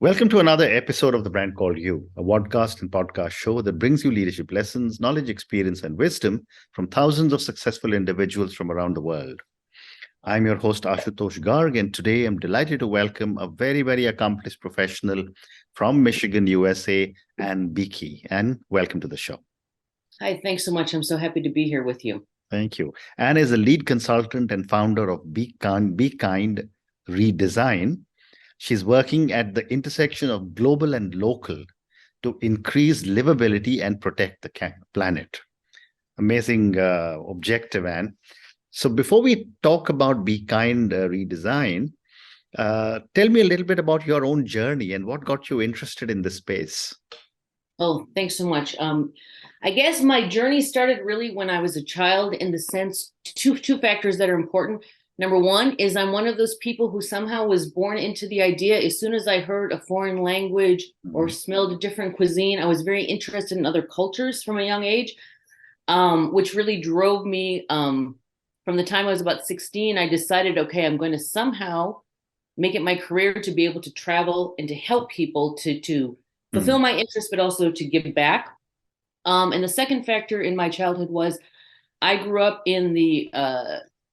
Welcome to another episode of The Brand Called You, a podcast and podcast show that brings you leadership lessons, knowledge, experience, and wisdom from thousands of successful individuals from around the world. I'm your host, Ashutosh Garg, and today I'm delighted to welcome a very, very accomplished professional from Michigan, USA, Ann Bueche. Ann, welcome to the show. Hi, thanks so much. I'm so happy to be here with you. Thank you. Ann is a lead consultant and founder of Be Kind Redesign. She's working at the intersection of global and local to increase livability and protect the planet. Amazing objective, Ann. So before we talk about Be Kind Redesign, tell me a little bit about your own journey and what got you interested in this space. Oh, thanks so much. I guess my journey started really when I was a child, in the sense, two factors that are important. Number one is I'm one of those people who somehow was born into the idea. As soon as I heard a foreign language or smelled a different cuisine, I was very interested in other cultures from a young age, which really drove me. From the time I was about 16, I decided, okay, I'm going to somehow make it my career to be able to travel and to help people to fulfill my interests, but also to give back. And the second factor in my childhood was I grew up in the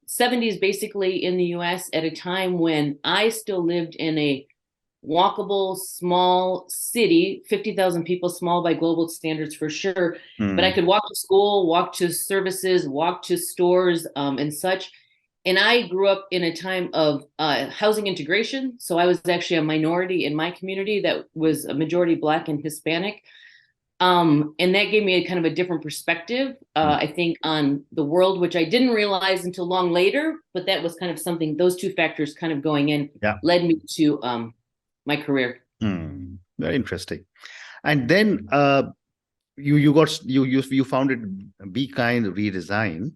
70s, basically in the US, at a time when I still lived in a walkable, small city, 50,000 people, small by global standards for sure. But I could walk to school, walk to services, walk to stores, and such. And I grew up in a time of housing integration. So I was actually a minority in my community that was a majority Black and Hispanic. And that gave me a kind of a different perspective, I think, on the world, which I didn't realize until long later. But that was kind of something, those two factors kind of going in led me to my career. Very interesting. And then you founded Be Kind Redesign.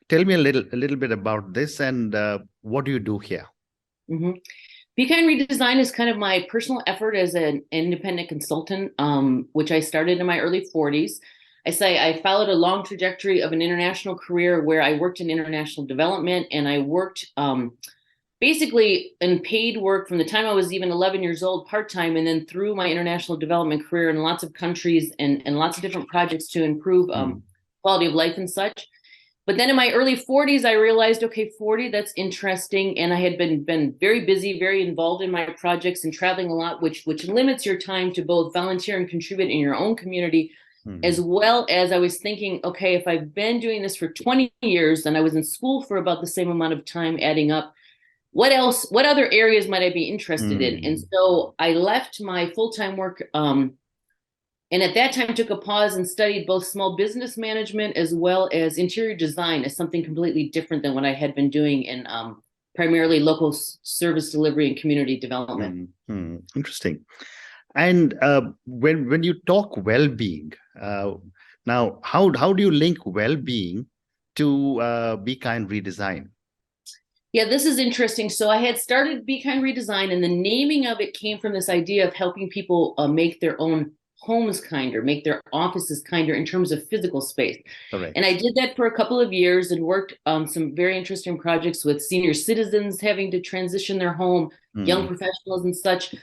Tell me a little bit about this and what do you do here? Be Kind Redesign is kind of my personal effort as an independent consultant, which I started in my early 40s. I followed a long trajectory of an international career where I worked in international development, and I worked basically in paid work from the time I was even 11 years old, part-time, and then through my international development career in lots of countries and lots of different projects to improve quality of life and such. But then in my early 40s, I realized, okay, 40, that's interesting. And I had been very busy, very involved in my projects and traveling a lot, which limits your time to both volunteer and contribute in your own community, as well as I was thinking, okay, if I've been doing this for 20 years and I was in school for about the same amount of time adding up, what other areas might I be interested in? And so I left my full-time work, and at that time, took a pause and studied both small business management as well as interior design as something completely different than what I had been doing in primarily local service delivery and community development. Interesting. And when you talk well-being, now how do you link well-being to Be Kind Redesign? Yeah, this is interesting. So I had started Be Kind Redesign, and the naming of it came from this idea of helping people make their own homes kinder, make their offices kinder in terms of physical space. Correct. And I did that for a couple of years and worked on some very interesting projects with senior citizens having to transition their home, young professionals and such.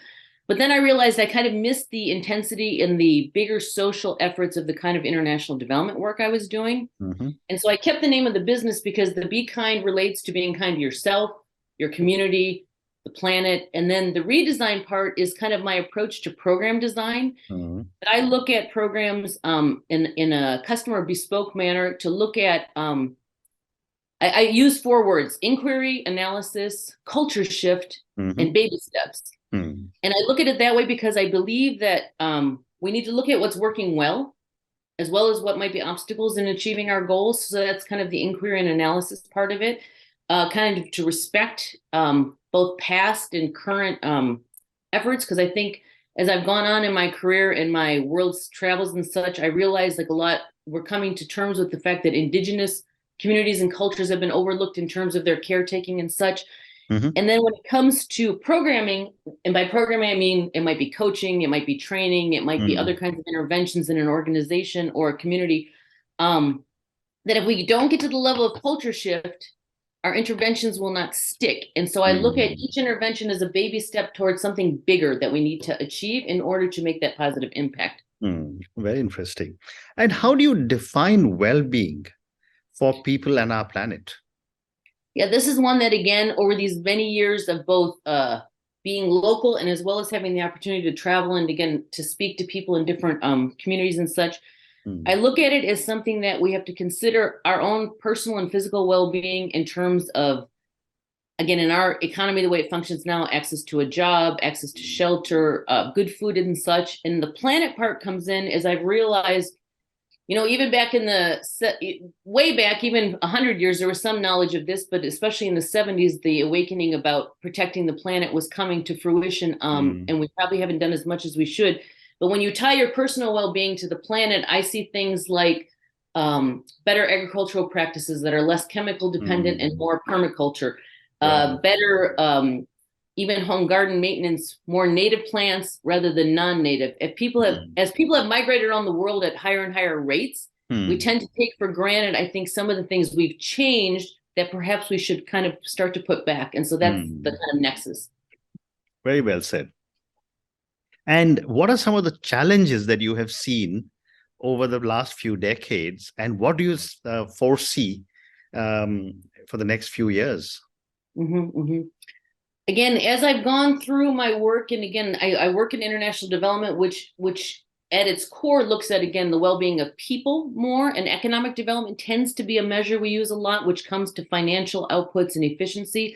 But then I realized I kind of missed the intensity in the bigger social efforts of the kind of international development work I was doing. And so I kept the name of the business because the Be Kind relates to being kind to yourself, your community, the planet. And then the redesign part is kind of my approach to program design. But I look at programs in a customer bespoke manner to look at, I use 4 words: inquiry, analysis, culture shift, and baby steps. And I look at it that way because I believe that we need to look at what's working well as what might be obstacles in achieving our goals. So that's kind of the inquiry and analysis part of it, kind of to respect both past and current efforts. Because I think as I've gone on in my career and my world's travels and such, I realize like a lot, we're coming to terms with the fact that indigenous communities and cultures have been overlooked in terms of their caretaking and such. And then when it comes to programming, and by programming, I mean, it might be coaching, it might be training, it might be other kinds of interventions in an organization or a community, that if we don't get to the level of culture shift, our interventions will not stick. And so I look at each intervention as a baby step towards something bigger that we need to achieve in order to make that positive impact. Very interesting. And how do you define well-being for people and our planet? Yeah, this is one that, again, over these many years of both being local and as well as having the opportunity to travel and, again, to speak to people in different communities and such, I look at it as something that we have to consider our own personal and physical well-being in terms of, again, in our economy, the way it functions now, access to a job, access to shelter, good food and such. And the planet part comes in as I've realized, even back in way back, even 100 years, there was some knowledge of this, but especially in the 70s, the awakening about protecting the planet was coming to fruition. And we probably haven't done as much as we should. But when you tie your personal well-being to the planet, I see things like better agricultural practices that are less chemical dependent and more permaculture, better even home garden maintenance, more native plants rather than non-native. As people have migrated around the world at higher and higher rates, we tend to take for granted, I think, some of the things we've changed that perhaps we should kind of start to put back. And so that's the kind of nexus. Very well said. And what are some of the challenges that you have seen over the last few decades? And what do you foresee for the next few years? Again, as I've gone through my work, and again, I work in international development, which at its core looks at, again, the well-being of people more, and economic development tends to be a measure we use a lot, which comes to financial outputs and efficiency.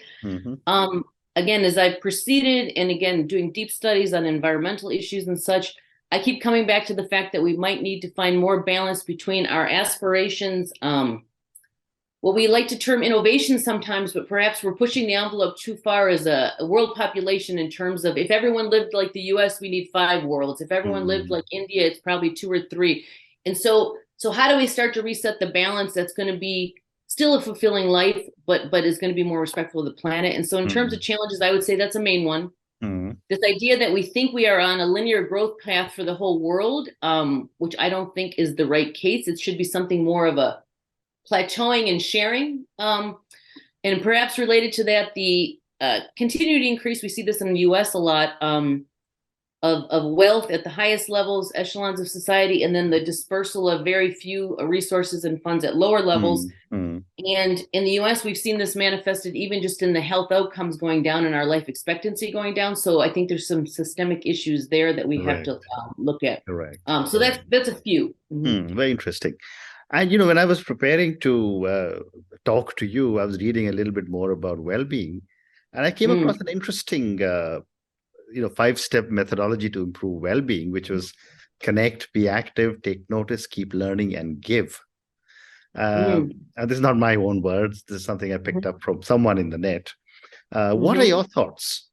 Again, as I've proceeded and, again, doing deep studies on environmental issues and such, I keep coming back to the fact that we might need to find more balance between our aspirations, what we like to term innovation sometimes, but perhaps we're pushing the envelope too far as a world population in terms of, if everyone lived like the US, we need 5 worlds. If everyone lived like India, it's probably 2 or 3. And so how do we start to reset the balance that's going to be still a fulfilling life, but is going to be more respectful of the planet? And so in terms of challenges, I would say that's a main one. This idea that we think we are on a linear growth path for the whole world, which I don't think is the right case. It should be something more of a plateauing and sharing. And perhaps related to that, the continued increase, we see this in the US a lot, of wealth at the highest levels, echelons of society, and then the dispersal of very few resources and funds at lower levels. And in the US, we've seen this manifested even just in the health outcomes going down and our life expectancy going down. So I think there's some systemic issues there that we have to look at. So that's a few. Very interesting. And, when I was preparing to talk to you, I was reading a little bit more about well-being, and I came across an interesting, 5-step methodology to improve well-being, which was connect, be active, take notice, keep learning, and give. And this is not my own words. This is something I picked up from someone in the net. What are your thoughts?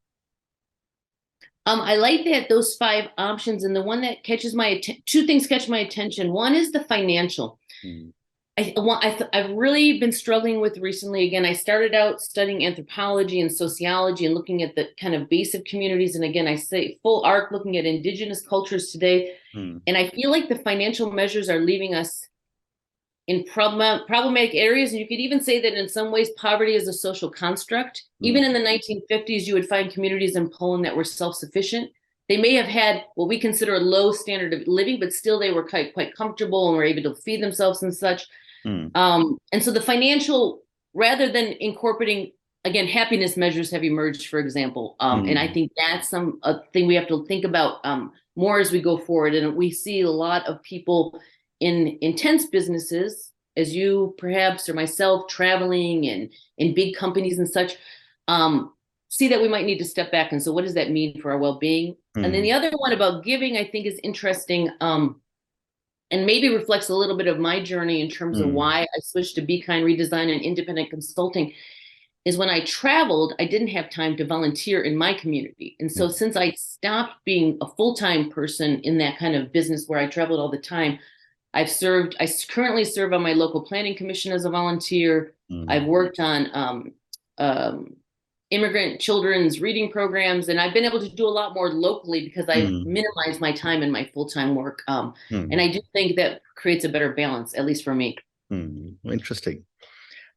I like that, those 5 options, and the one that catches my attention, 2 things catch my attention. One is the financial. I've really been struggling with recently. Again, I started out studying anthropology and sociology and looking at the kind of basic communities. And again, I say full arc, looking at indigenous cultures today. And I feel like the financial measures are leaving us in problematic areas. And you could even say that in some ways, poverty is a social construct. Even in the 1950s, you would find communities in Poland that were self-sufficient. They may have had what we consider a low standard of living, but still they were quite comfortable and were able to feed themselves and such. And so the financial, rather than incorporating, again, happiness measures have emerged, for example. And I think that's a thing we have to think about more as we go forward. And we see a lot of people in intense businesses, as you perhaps or myself, traveling and in big companies and such, see that we might need to step back. And so what does that mean for our well-being? And then the other one about giving, I think, is interesting, and maybe reflects a little bit of my journey in terms of why I switched to Be Kind Redesign and independent consulting, is when I traveled, I didn't have time to volunteer in my community. And so since I stopped being a full-time person in that kind of business where I traveled all the time, I currently serve on my local planning commission as a volunteer. I've worked on immigrant children's reading programs, and I've been able to do a lot more locally because I've minimized my time in my full-time work. And I do think that creates a better balance, at least for me. Interesting.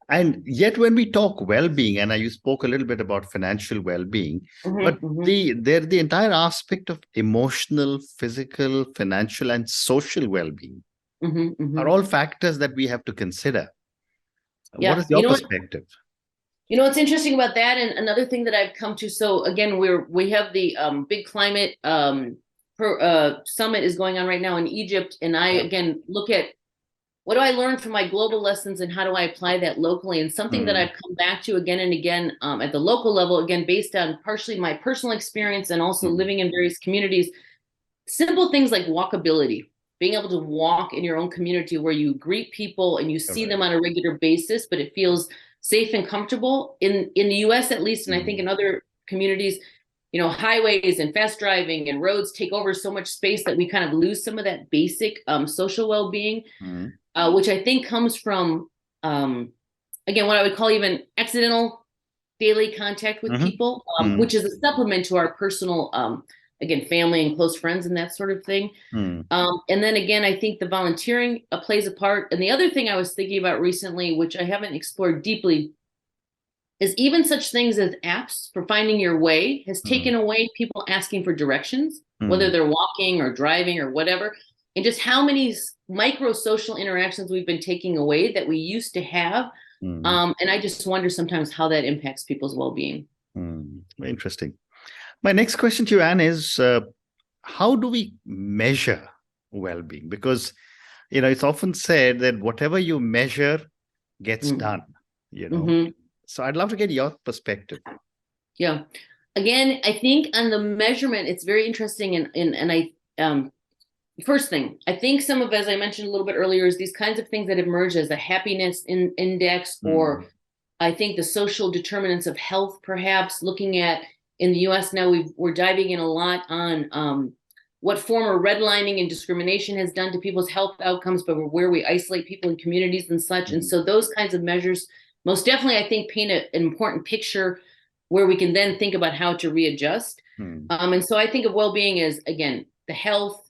And yet, when we talk well-being, and you spoke a little bit about financial well-being, but the entire aspect of emotional, physical, financial, and social well-being are all factors that we have to consider. What Yeah. is your perspective? What's interesting about that, and another thing that I've come to, so again, we have the big climate summit is going on right now in Egypt, and I again look at what do I learn from my global lessons and how do I apply that locally? And something that I've come back to again and again at the local level, again based on partially my personal experience and also living in various communities, simple things like walkability, being able to walk in your own community where you greet people and you see them on a regular basis, but it feels safe and comfortable in the US at least. And I think in other communities, highways and fast driving and roads take over so much space that we kind of lose some of that basic social well-being, which I think comes from, again, what I would call even accidental daily contact with people, which is a supplement to our personal, again, family and close friends and that sort of thing. And then again, I think the volunteering plays a part. And the other thing I was thinking about recently, which I haven't explored deeply, is even such things as apps for finding your way has taken away people asking for directions, whether they're walking or driving or whatever, and just how many micro social interactions we've been taking away that we used to have. And I just wonder sometimes how that impacts people's well-being. Interesting. My next question to you, Anne, is how do we measure well-being? Because, it's often said that whatever you measure gets done, So I'd love to get your perspective. Yeah. Again, I think on the measurement, it's very interesting. And I, first thing, I think some of, as I mentioned a little bit earlier, is these kinds of things that emerge as a happiness index, or I think the social determinants of health, perhaps looking at in the US now, we're diving in a lot on what former redlining and discrimination has done to people's health outcomes, but where we isolate people in communities and such. And so those kinds of measures most definitely, I think, paint an important picture where we can then think about how to readjust. And so I think of well-being as, again, the health,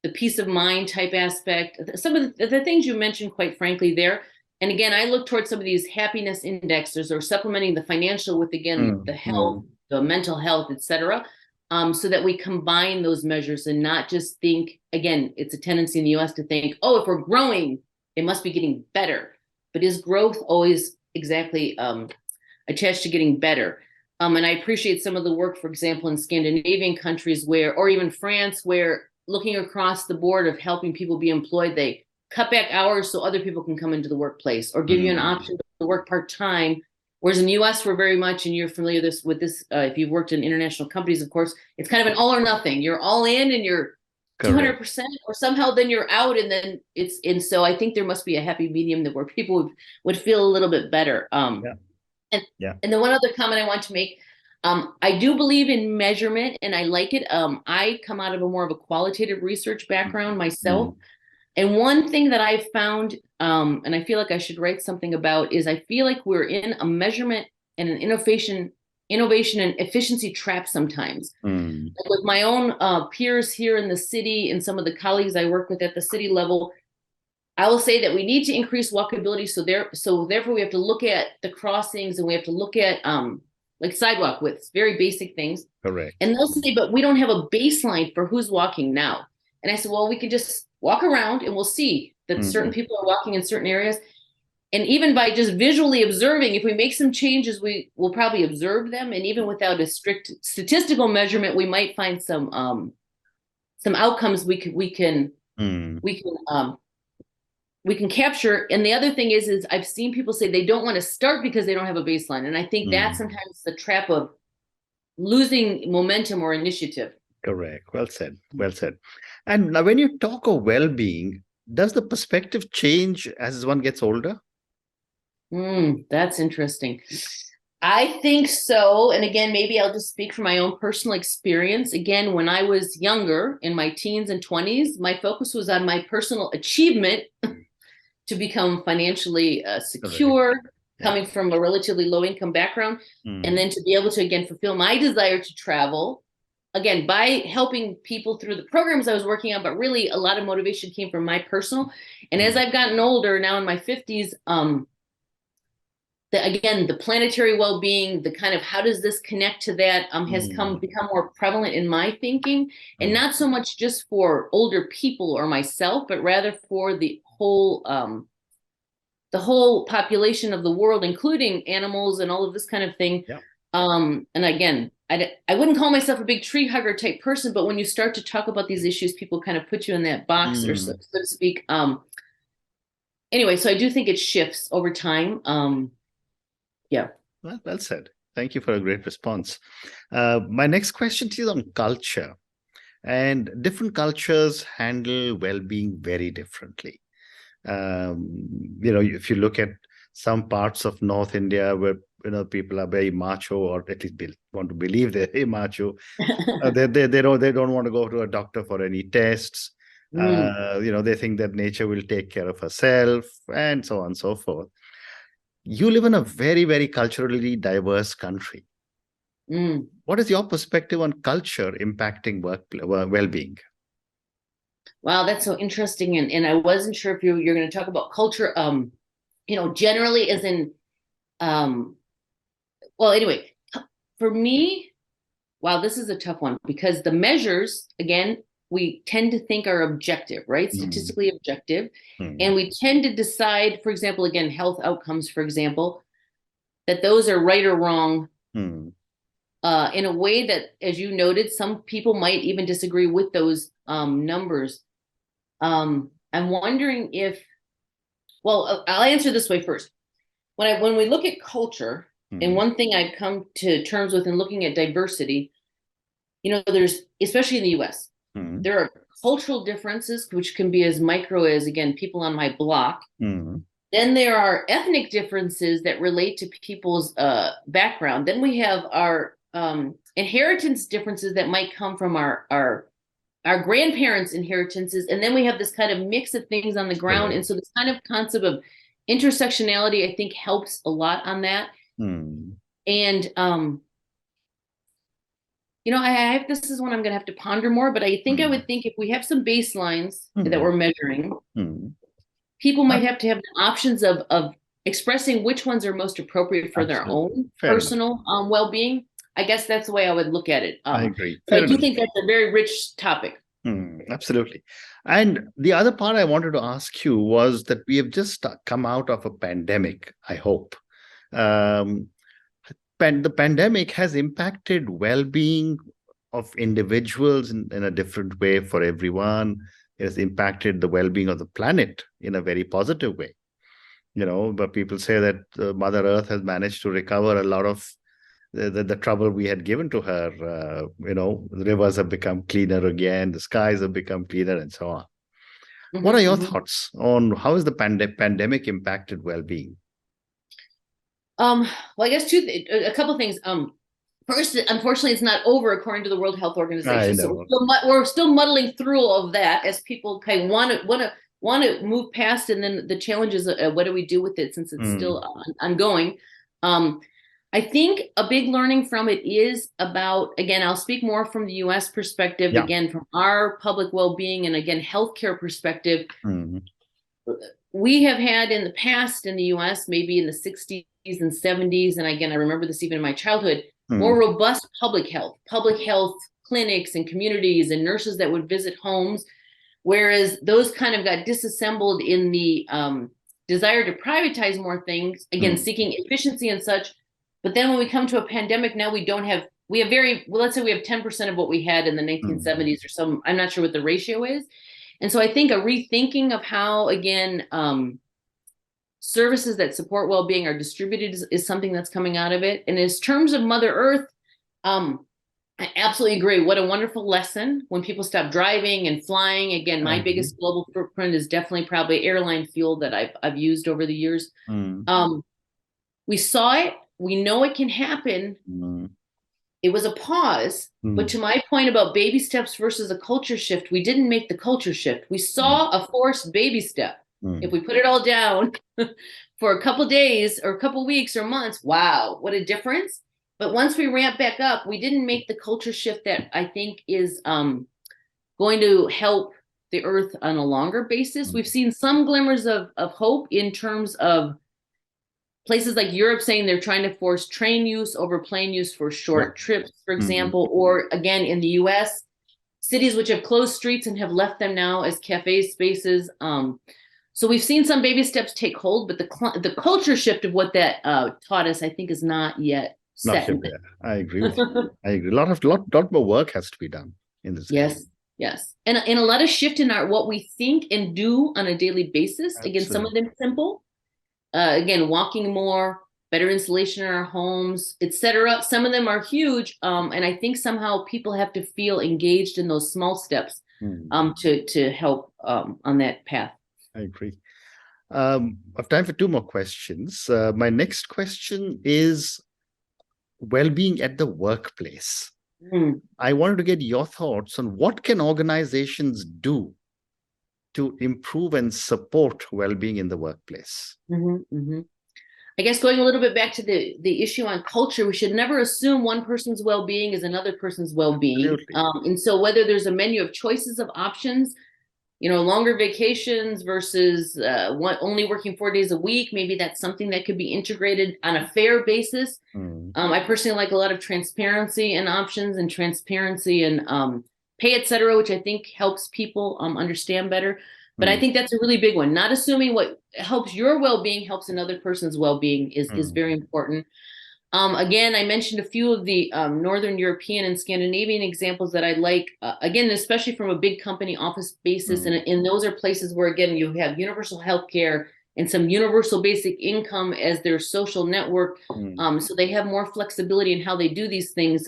the peace of mind type aspect, some of the things you mentioned, quite frankly, there. And again, I look towards some of these happiness indexes or supplementing the financial with, again, the health, the mental health, et cetera, so that we combine those measures and not just think, again, it's a tendency in the US to think, oh, if we're growing, it must be getting better. But is growth always exactly attached to getting better? And I appreciate some of the work, for example, in Scandinavian countries where, or even France, where looking across the board of helping people be employed, they cut back hours so other people can come into the workplace or give you an option to work part-time. Whereas in the US, we're very much, and you're familiar with this, if you've worked in international companies, of course, it's kind of an all or nothing. You're all in and you're 200%, or somehow then you're out, and then and so I think there must be a happy medium where people would feel a little bit better. And the one other comment I want to make, I do believe in measurement and I like it. I come out of a more of a qualitative research background myself. And one thing that I've found, and I feel like I should write something about, is I feel like we're in a measurement and an innovation and efficiency trap sometimes. Like with my own peers here in the city and some of the colleagues I work with at the city level, I will say that we need to increase walkability. So therefore we have to look at the crossings and we have to look at like sidewalk widths, very basic things. Correct. And they'll say, but we don't have a baseline for who's walking now. And I said, well, we can just walk around and we'll see that certain people are walking in certain areas. And even by just visually observing, if we make some changes, we will probably observe them. And even without a strict statistical measurement, we might find some outcomes we can capture. And the other thing is I've seen people say they don't want to start because they don't have a baseline. And I think that's sometimes the trap of losing momentum or initiative. Correct. Well said. Well said. And now when you talk of well-being, does the perspective change as one gets older? That's interesting. I think so. And again, maybe I'll just speak from my own personal experience. Again, when I was younger, in my teens and 20s, my focus was on my personal achievement to become financially secure, coming from a relatively low income background, and then to be able to, again, fulfill my desire to travel, again, by helping people through the programs I was working on. But really, a lot of motivation came from my personal. And as I've gotten older, now in my 50s, again, the planetary well-being, the kind of how does this connect to that, has become more prevalent in my thinking, and not so much just for older people or myself, but rather for the whole population of the world, including animals and all of this kind of thing. Yeah. And again, I wouldn't call myself a big tree hugger type person, but when you start to talk about these issues, people kind of put you in that box, or so to speak. Anyway, so I do think it shifts over time. Yeah. Well said. Thank you for a great response. My next question is on culture. And different cultures handle well-being very differently. If you look at some parts of North India where people are very macho, or at least want to believe they're very macho, they don't want to go to a doctor for any tests. They think that nature will take care of herself, and so on and so forth. You live in a very, very culturally diverse country. What is your perspective on culture impacting well-being? Wow, that's so interesting. And I wasn't sure if you're going to talk about culture, generally as in, well, anyway, for me, wow, this is a tough one, because the measures, again, we tend to think are objective, right? Statistically objective. And we tend to decide, for example, again, health outcomes, for example, that those are right or wrong. In a way that, as you noted, some people might even disagree with those numbers. I'm wondering if, well, I'll answer this way first. When we look at culture, and one thing I've come to terms with in looking at diversity, there's, especially in the US, there are cultural differences, which can be as micro as, again, people on my block. Then there are ethnic differences that relate to people's background. Then we have our inheritance differences that might come from our grandparents' inheritances. And then we have this kind of mix of things on the ground. And so this kind of concept of intersectionality, I think, helps a lot on that. And, this is one I'm going to have to ponder more, but I think I would think if we have some baselines that we're measuring, people might have to have the options of expressing which ones are most appropriate for their own personal well-being. I guess that's the way I would look at it. I agree. But I do think that's a very rich topic. Absolutely. And the other part I wanted to ask you was that we have just come out of a pandemic, I hope. The pandemic has impacted well-being of individuals in a different way for everyone. It has impacted the well-being of the planet in a very positive way. But people say that Mother Earth has managed to recover a lot of the trouble we had given to her. The rivers have become cleaner again, the skies have become cleaner, and so on. What are your thoughts on how has the pandemic impacted well-being? Well, I guess a couple of things. First, unfortunately, it's not over according to the World Health Organization. So we're still muddling through all of that as people kind of want to move past, and then the challenges of what do we do with it since it's still ongoing. I think a big learning from it is about, again, I'll speak more from the US perspective, again, from our public well-being and, again, healthcare perspective. We have had in the past in the US, maybe in the 60s and 70s, and again, I remember this even in my childhood, more robust public health clinics and communities and nurses that would visit homes, whereas those kind of got disassembled in the desire to privatize more things, again, seeking efficiency and such. But then when we come to a pandemic, now we have let's say we have 10% of what we had in the 1970s or some, I'm not sure what the ratio is. And so I think a rethinking of how, again, services that support well-being are distributed is something that's coming out of it. And in terms of Mother Earth, I absolutely agree. What a wonderful lesson when people stop driving and flying. Again, my biggest global footprint is definitely probably airline fuel that I've used over the years. We saw it. We know it can happen. It was a pause. But to my point about baby steps versus a culture shift, we didn't make the culture shift. We saw a forced baby step. If we put it all down for a couple days or a couple weeks or months, wow, what a difference. But once we ramp back up, we didn't make the culture shift that I think is going to help the earth on a longer basis. We've seen some glimmers of hope in terms of places like Europe saying they're trying to force train use over plane use for short trips, for Mm-hmm. example, or again, in the US, cities which have closed streets and have left them now as cafe spaces. So we've seen some baby steps take hold, but the culture shift of what that taught us, I think, is not yet Not set. yet there. I agree with you. I agree. Lot more work has to be done in this area. Yes, yes. And a lot of shift in our what we think and do on a daily basis. Again, some of them simple. Again, walking more, better insulation in our homes, etc. Some of them are huge. And I think somehow people have to feel engaged in those small steps to help on that path. I agree. I have time for two more questions. My next question is well-being at the workplace. I wanted to get your thoughts on what can organizations do to improve and support well-being in the workplace. I guess going a little bit back to the issue on culture, we should never assume one person's well-being is another person's well-being. And so whether there's a menu of choices of options, longer vacations versus only working 4 days a week, maybe that's something that could be integrated on a fair basis. I personally like a lot of transparency and options and transparency and pay, et cetera, which I think helps people understand better. But I think that's a really big one. Not assuming what helps your well-being helps another person's well-being is very important. Again, I mentioned a few of the Northern European and Scandinavian examples that I like, again, especially from a big company office basis. And those are places where, again, you have universal healthcare and some universal basic income as their social network. So they have more flexibility in how they do these things.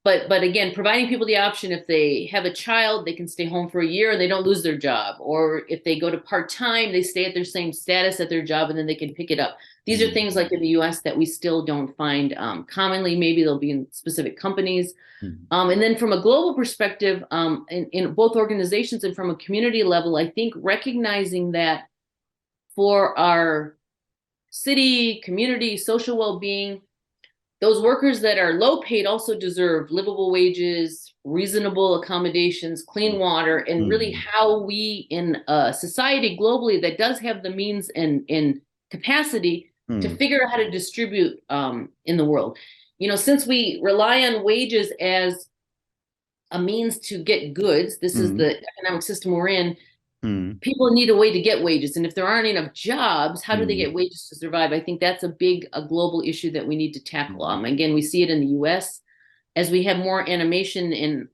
But again, providing people the option, if they have a child, they can stay home for a year and they don't lose their job. Or if they go to part-time, they stay at their same status at their job and then they can pick it up. These are things like in the US that we still don't find commonly. Maybe they'll be in specific companies. And then from a global perspective, in both organizations and from a community level, I think recognizing that for our city, community, social well-being, those workers that are low paid also deserve livable wages, reasonable accommodations, clean water, and really how we in a society globally that does have the means and capacity to figure out how to distribute in the world. Since we rely on wages as a means to get goods, this is the economic system we're in, people need a way to get wages. And if there aren't enough jobs, how do they get wages to survive? I think that's a global issue that we need to tackle. Again, we see it in the US as we have more animation and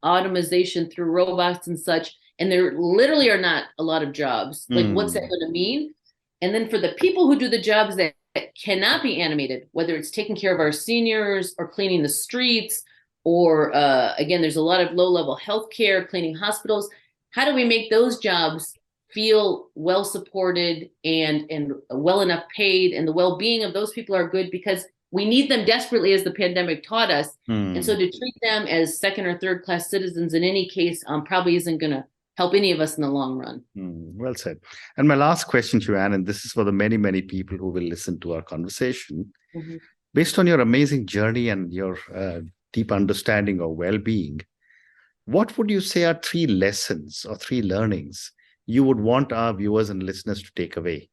automation through robots and such. And there literally are not a lot of jobs. Like, what's that going to mean? And then for the people who do the jobs that cannot be animated, whether it's taking care of our seniors or cleaning the streets, or again, there's a lot of low-level healthcare, cleaning hospitals. How do we make those jobs feel well supported and well enough paid, and the well-being of those people are good, because we need them desperately, as the pandemic taught us. And so to treat them as second or third class citizens in any case probably isn't going to help any of us in the long run. Well said. And my last question to you, Ann, and this is for the many, many people who will listen to our conversation. Based on your amazing journey and your deep understanding of well-being, what would you say are 3 lessons or 3 learnings you would want our viewers and listeners to take away?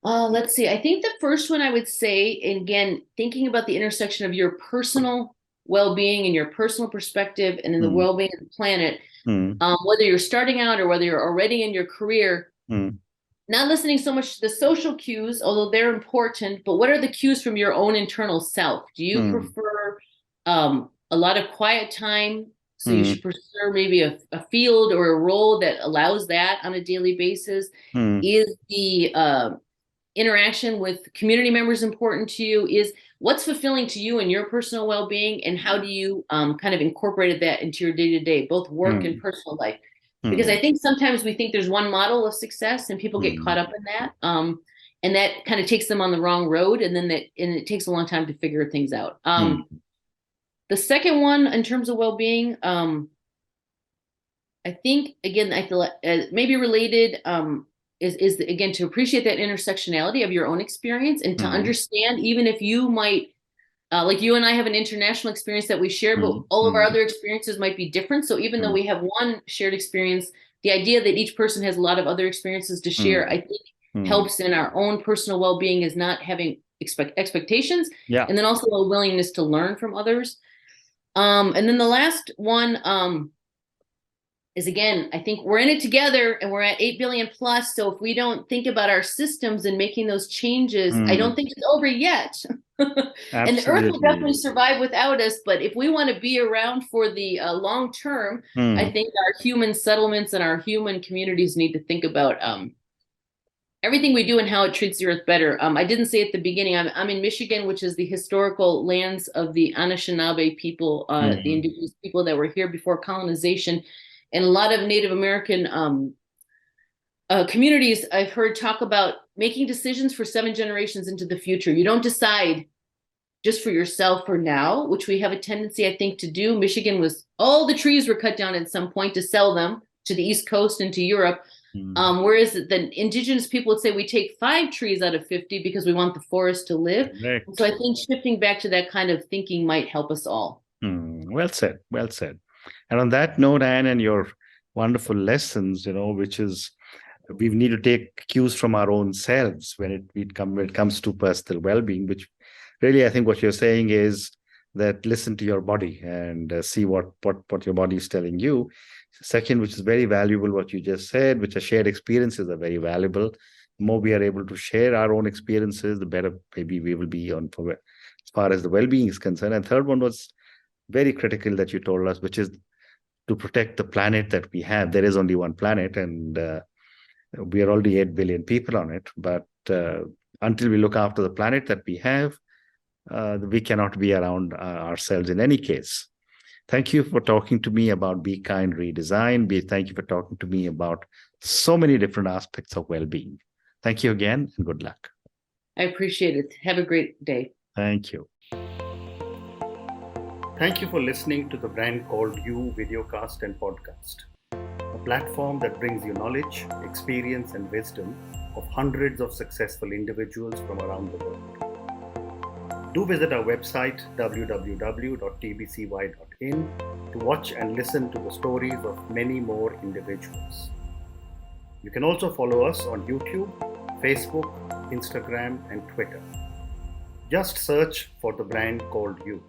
Let's see. I think the first one I would say, and again, thinking about the intersection of your personal well-being and your personal perspective and in the well-being of the planet, whether you're starting out or whether you're already in your career, not listening so much to the social cues, although they're important, but what are the cues from your own internal self? Do you prefer a lot of quiet time? So you should pursue maybe a field or a role that allows that on a daily basis. Is the interaction with community members important to you? Is what's fulfilling to you and your personal well-being, and how do you kind of incorporate that into your day-to-day, both work and personal life? Because I think sometimes we think there's one model of success and people get caught up in that. And that kind of takes them on the wrong road, and then it takes a long time to figure things out. The second one, in terms of well-being, I think, again, I feel maybe related, is again, to appreciate that intersectionality of your own experience, and to understand, even if you might, like you and I have an international experience that we share, but all of our other experiences might be different. So even though we have one shared experience, the idea that each person has a lot of other experiences to share, I think helps in our own personal well-being is not having expectations, Yeah. and then also a willingness to learn from others. And then the last one is, again, I think we're in it together and we're at 8 billion plus. So if we don't think about our systems and making those changes, I don't think it's over yet. And the earth will definitely survive without us. But if we want to be around for the long term, I think our human settlements and our human communities need to think about everything we do and how it treats the earth better. I didn't say at the beginning, I'm in Michigan, which is the historical lands of the Anishinaabe people, the indigenous people that were here before colonization. And a lot of Native American communities I've heard talk about making decisions for 7 generations into the future. You don't decide just for yourself for now, which we have a tendency, I think, to do. Michigan was, all the trees were cut down at some point to sell them to the East Coast and to Europe. Whereas the indigenous people would say we take 5 trees out of 50 because we want the forest to live. So I think shifting back to that kind of thinking might help us all. Well said. Well said. And on that note, Anne, and your wonderful lessons, which is we need to take cues from our own selves when it comes to personal well-being, which really I think what you're saying is that listen to your body and see what your body is telling you. Second, which is very valuable, what you just said, which are shared experiences are very valuable. The more we are able to share our own experiences, the better maybe we will be on for as far as the well-being is concerned. And third one was very critical that you told us, which is to protect the planet that we have. There is only one planet, and we are already 8 billion people on it. But until we look after the planet that we have, we cannot be around ourselves in any case. Thank you for talking to me about Be Kind Redesign. Thank you for talking to me about so many different aspects of well-being. Thank you again, and good luck. I appreciate it. Have a great day. Thank you. Thank you for listening to the Brand Called You videocast and podcast, a platform that brings you knowledge, experience, and wisdom of hundreds of successful individuals from around the world. Do visit our website www.tbcy.in to watch and listen to the stories of many more individuals. You can also follow us on YouTube, Facebook, Instagram, and Twitter. Just search for the Brand Called You.